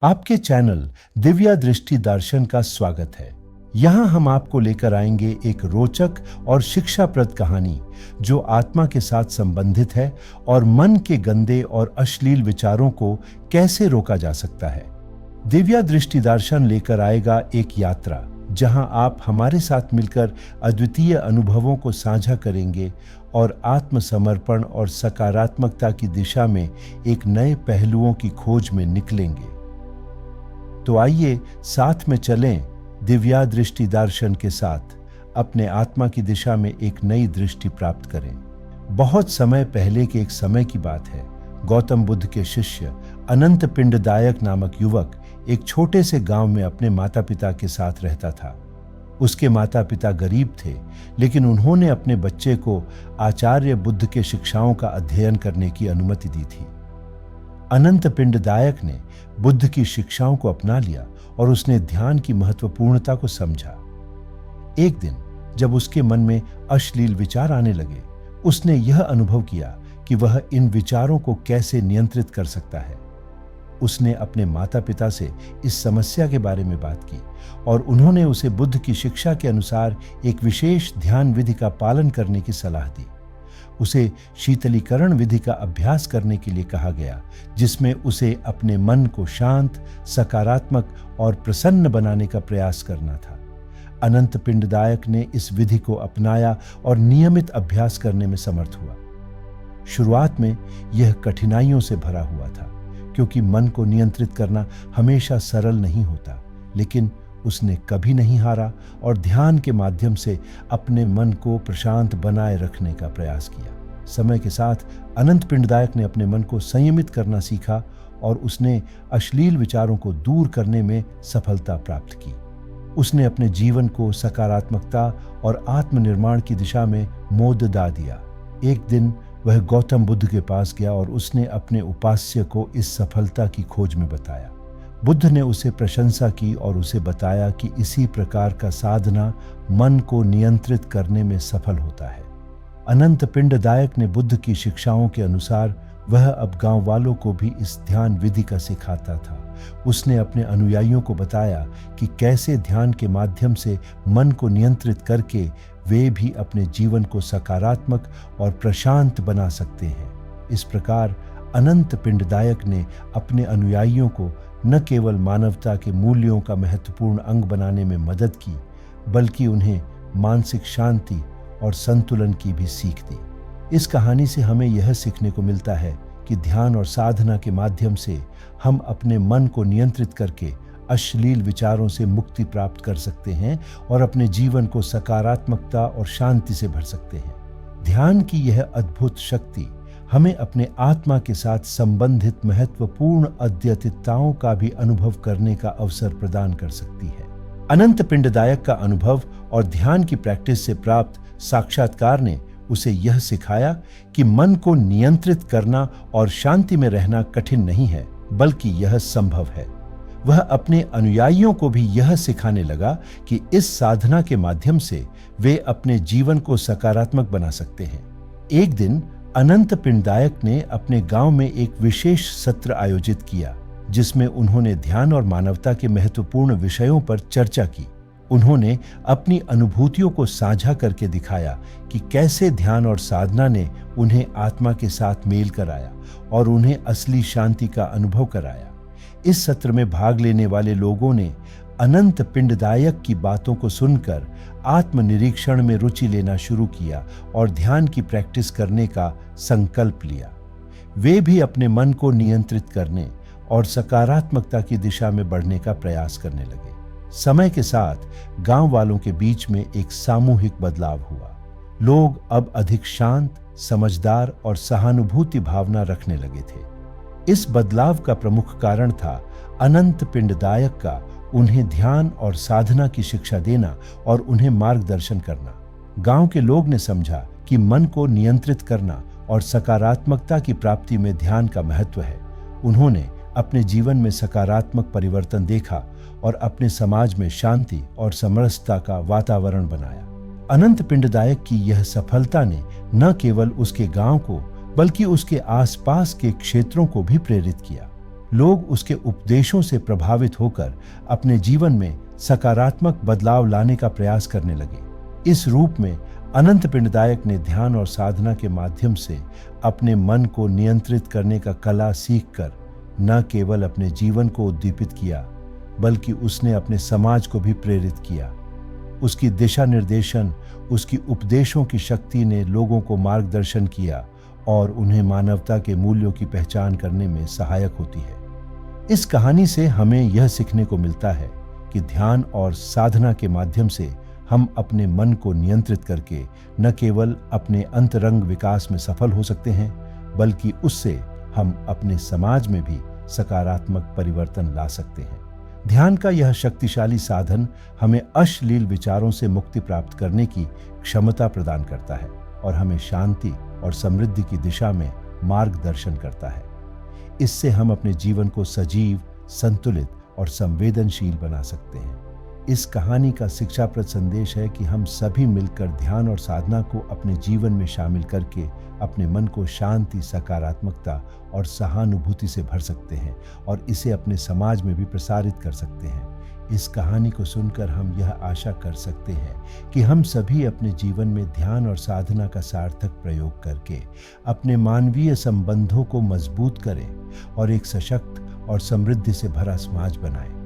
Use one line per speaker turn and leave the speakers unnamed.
आपके चैनल दिव्या दृष्टि दर्शन का स्वागत है। यहाँ हम आपको लेकर आएंगे एक रोचक और शिक्षाप्रद कहानी जो आत्मा के साथ संबंधित है और मन के गंदे और अश्लील विचारों को कैसे रोका जा सकता है। दिव्या दृष्टि दर्शन लेकर आएगा एक यात्रा जहाँ आप हमारे साथ मिलकर अद्वितीय अनुभवों को साझा करेंगे और आत्मसमर्पण और सकारात्मकता की दिशा में एक नए पहलुओं की खोज में निकलेंगे। तो आइए साथ में चलें दिव्या दृष्टि दर्शन के साथ अपने आत्मा की दिशा में एक नई दृष्टि प्राप्त करें। बहुत समय पहले के एक समय की बात है। गौतम बुद्ध के शिष्य अनंत पिंडदायक नामक युवक एक छोटे से गांव में अपने माता पिता के साथ रहता था। उसके माता पिता गरीब थे, लेकिन उन्होंने अपने बच्चे को आचार्य बुद्ध के शिक्षाओं का अध्ययन करने की अनुमति दी थी। अनंत पिंडदायक ने बुद्ध की शिक्षाओं को अपना लिया और उसने ध्यान की महत्वपूर्णता को समझा। एक दिन जब उसके मन में अश्लील विचार आने लगे, उसने यह अनुभव किया कि वह इन विचारों को कैसे नियंत्रित कर सकता है। उसने अपने माता पिता से इस समस्या के बारे में बात की और उन्होंने उसे बुद्ध की शिक्षा के अनुसार एक विशेष ध्यान विधि का पालन करने की सलाह दी। उसे शीतलीकरण विधि का अभ्यास करने के लिए कहा गया, जिसमें उसे अपने मन को शांत, सकारात्मक और प्रसन्न बनाने का प्रयास करना था। अनंत पिंडदायक ने इस विधि को अपनाया और नियमित अभ्यास करने में समर्थ हुआ। शुरुआत में यह कठिनाइयों से भरा हुआ था, क्योंकि मन को नियंत्रित करना हमेशा सरल नहीं होता, लेकिन उसने कभी नहीं हारा और ध्यान के माध्यम से अपने मन को प्रशांत बनाए रखने का प्रयास किया। समय के साथ अनंत पिंडदायक ने अपने मन को संयमित करना सीखा और उसने अश्लील विचारों को दूर करने में सफलता प्राप्त की। उसने अपने जीवन को सकारात्मकता और आत्मनिर्माण की दिशा में मोड़ दिया। एक दिन वह गौतम बुद्ध के पास गया और उसने अपने उपास्य को इस सफलता की खोज में बताया। बुद्ध ने उसे प्रशंसा की और उसे बताया कि इसी प्रकार का साधना मन को नियंत्रित करने में सफल होता है। अनंत पिंडदायक ने बुद्ध की शिक्षाओं के अनुसार वह अब गांव वालों को भी इस ध्यान विधि का सिखाता था। उसने अपने अनुयायियों को बताया कि कैसे ध्यान के माध्यम से मन को नियंत्रित करके वे भी अपने जीवन को सकारात्मक और प्रशांत बना सकते हैं। इस प्रकार अनंत पिंडदायक ने अपने अनुयायियों को न केवल मानवता के मूल्यों का महत्वपूर्ण अंग बनाने में मदद की, बल्कि उन्हें मानसिक शांति और संतुलन की भी सीख दी। इस कहानी से हमें यह सीखने को मिलता है कि ध्यान और साधना के माध्यम से हम अपने मन को नियंत्रित करके अश्लील विचारों से मुक्ति प्राप्त कर सकते हैं और अपने जीवन को सकारात्मकता और शांति से भर सकते हैं। ध्यान की यह अद्भुत शक्ति हमें अपने आत्मा के साथ संबंधित महत्वपूर्ण अद्यतिताओं का भी अनुभव करने का अवसर प्रदान कर सकती है। अनंत पिंडदायक का अनुभव और ध्यान की प्रैक्टिस से प्राप्त साक्षात्कार ने उसे यह सिखाया कि मन को नियंत्रित करना और शांति में रहना कठिन नहीं है, बल्कि यह संभव है। वह अपने अनुयायियों को भी यह सिखाने लगा कि इस साधना के माध्यम से वे अपने जीवन को सकारात्मक बना सकते हैं। एक दिन अनंत पिंडदायक ने अपने गांव में एक विशेष सत्र आयोजित किया, जिसमें उन्होंने ध्यान और मानवता के महत्वपूर्ण विषयों पर चर्चा की। उन्होंने अपनी अनुभूतियों को साझा करके दिखाया कि कैसे ध्यान और साधना ने उन्हें आत्मा के साथ मेल कराया और उन्हें असली शांति का अनुभव कराया। इस सत्र में भाग लेने वाले लोगों ने अनंत पिंडदायक की बातों को सुनकर आत्मनिरीक्षण में रुचि लेना शुरू किया और ध्यान की प्रैक्टिस करने का संकल्प लिया। वे भी अपने मन को नियंत्रित करने और सकारात्मकता की दिशा में बढ़ने का प्रयास करने लगे। समय के साथ गांव वालों के बीच में एक सामूहिक बदलाव हुआ। लोग अब अधिक शांत, समझदार और सहानुभूति भावना रखने लगे थे। इस बदलाव का प्रमुख कारण था अनंत पिंडदायक का उन्हें ध्यान और साधना की शिक्षा देना और उन्हें मार्गदर्शन करना। गांव के लोग ने समझा कि मन को नियंत्रित करना और सकारात्मकता की प्राप्ति में ध्यान का महत्व है। उन्होंने अपने जीवन में सकारात्मक परिवर्तन देखा और अपने समाज में शांति और समरसता का वातावरण बनाया। अनंत पिंडदायक की यह सफलता ने न केवल उसके गांव को, बल्कि उसके आसपास के क्षेत्रों को भी प्रेरित किया। लोग उसके उपदेशों से प्रभावित होकर अपने जीवन में सकारात्मक बदलाव लाने का प्रयास करने लगे। इस रूप में अनंत पिंडदायक ने ध्यान और साधना के माध्यम से अपने मन को नियंत्रित करने का कला सीखकर न केवल अपने जीवन को उद्दीपित किया, बल्कि उसने अपने समाज को भी प्रेरित किया। उसकी दिशा निर्देशन, उसकी उपदेशों की शक्ति ने लोगों को मार्गदर्शन किया और उन्हें मानवता के मूल्यों की पहचान करने में सहायक होती है। इस कहानी से हमें यह सीखने को मिलता है कि ध्यान और साधना के माध्यम से हम अपने मन को नियंत्रित करके न केवल अपने अंतरंग विकास में सफल हो सकते हैं, बल्कि उससे हम अपने समाज में भी सकारात्मक परिवर्तन ला सकते हैं। ध्यान का यह शक्तिशाली साधन हमें अश्लील विचारों से मुक्ति प्राप्त करने की क्षमता प्रदान करता है और हमें शांति और समृद्धि की दिशा में मार्गदर्शन करता है। इससे हम अपने जीवन को सजीव, संतुलित और संवेदनशील बना सकते हैं। इस कहानी का शिक्षाप्रद संदेश है कि हम सभी मिलकर ध्यान और साधना को अपने जीवन में शामिल करके अपने मन को शांति, सकारात्मकता और सहानुभूति से भर सकते हैं और इसे अपने समाज में भी प्रसारित कर सकते हैं। इस कहानी को सुनकर हम यह आशा कर सकते हैं कि हम सभी अपने जीवन में ध्यान और साधना का सार्थक प्रयोग करके अपने मानवीय संबंधों को मजबूत करें और एक सशक्त और समृद्धि से भरा समाज बनाएं।